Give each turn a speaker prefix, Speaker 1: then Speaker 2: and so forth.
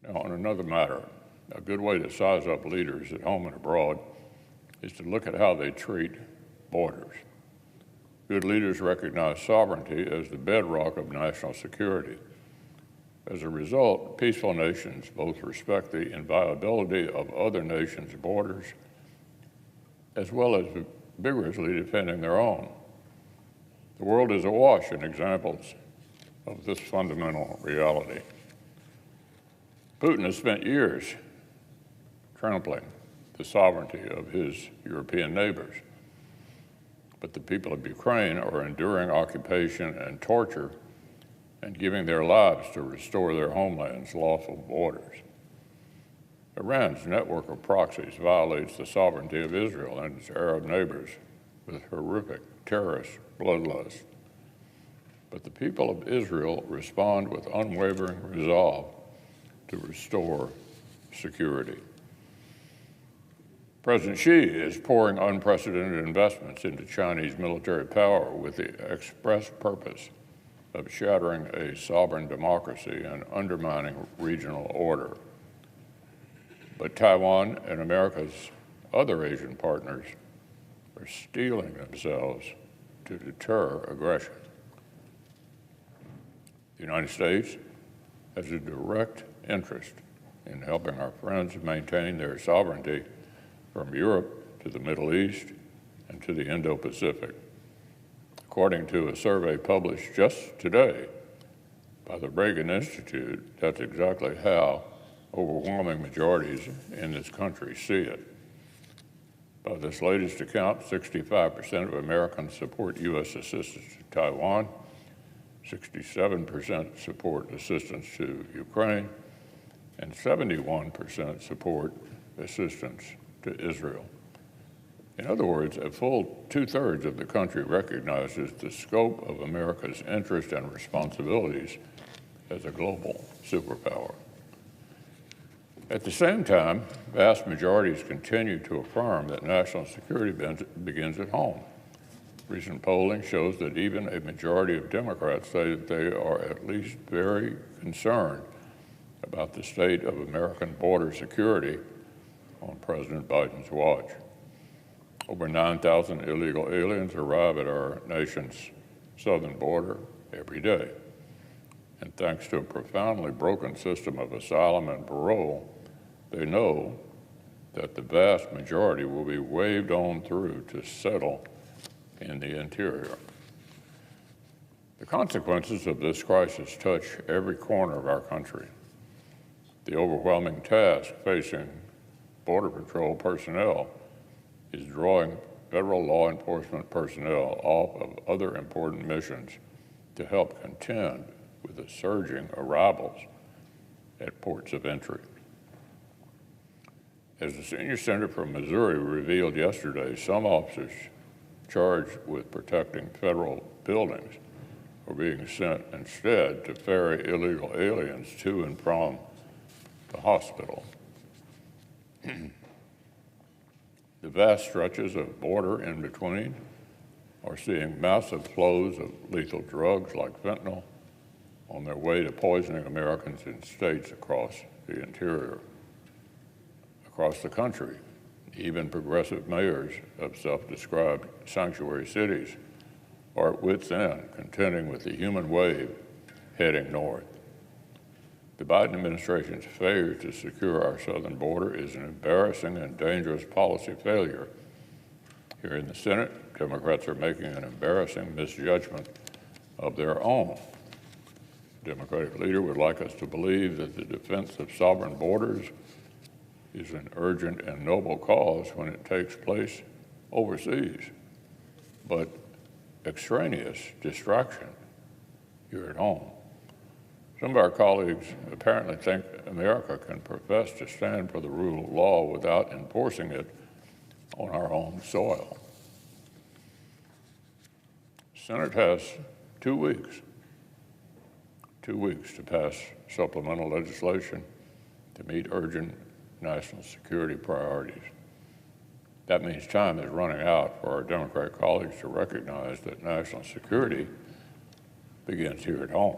Speaker 1: Now, on another matter, a good way to size up leaders at home and abroad is to look at how they treat borders. Good leaders recognize sovereignty as the bedrock of national security. As a result, peaceful nations both respect the inviolability of other nations' borders as well as vigorously defending their own. The world is awash in examples of this fundamental reality. Putin has spent years trampling the sovereignty of his European neighbors, but the people of Ukraine are enduring occupation and torture and giving their lives to restore their homeland's lawful borders. Iran's network of proxies violates the sovereignty of Israel and its Arab neighbors with horrific terrorist bloodlust. But the people of Israel respond with unwavering resolve to restore security. President Xi is pouring unprecedented investments into Chinese military power with the express purpose of shattering a sovereign democracy and undermining regional order. But Taiwan and America's other Asian partners are steeling themselves to deter aggression. The United States has a direct interest in helping our friends maintain their sovereignty from Europe to the Middle East and to the Indo-Pacific. According to a survey published just today by the Reagan Institute, that's exactly how overwhelming majorities in this country see it. By this latest account, 65% of Americans support U.S. assistance to Taiwan, 67% support assistance to Ukraine, and 71% support assistance to Israel. In other words, a full two-thirds of the country recognizes the scope of America's interest and responsibilities as a global superpower. At the same time, vast majorities continue to affirm that national security begins at home. Recent polling shows that even a majority of Democrats say that they are at least very concerned about the state of American border security on President Biden's watch. Over 9,000 illegal aliens arrive at our nation's southern border every day. And thanks to a profoundly broken system of asylum and parole, they know that the vast majority will be waved on through to settle in the interior. The consequences of this crisis touch every corner of our country. The overwhelming task facing Border Patrol personnel is drawing federal law enforcement personnel off of other important missions to help contend with the surging arrivals at ports of entry. As the senior senator from Missouri revealed yesterday, some officers charged with protecting federal buildings are being sent instead to ferry illegal aliens to and from the hospital. The vast stretches of border in between are seeing massive flows of lethal drugs like fentanyl on their way to poisoning Americans in states across the interior. Across the country, even progressive mayors of self-described sanctuary cities are at wit's end, contending with the human wave heading north. The Biden administration's failure to secure our southern border is an embarrassing and dangerous policy failure. Here in the Senate, Democrats are making an embarrassing misjudgment of their own. The Democratic leader would like us to believe that the defense of sovereign borders is an urgent and noble cause when it takes place overseas, but extraneous distraction here at home. Some of our colleagues apparently think America can profess to stand for the rule of law without enforcing it on our own soil. The Senate has 2 weeks to pass supplemental legislation to meet urgent national security priorities. That means time is running out for our Democrat colleagues to recognize that national security begins here at home.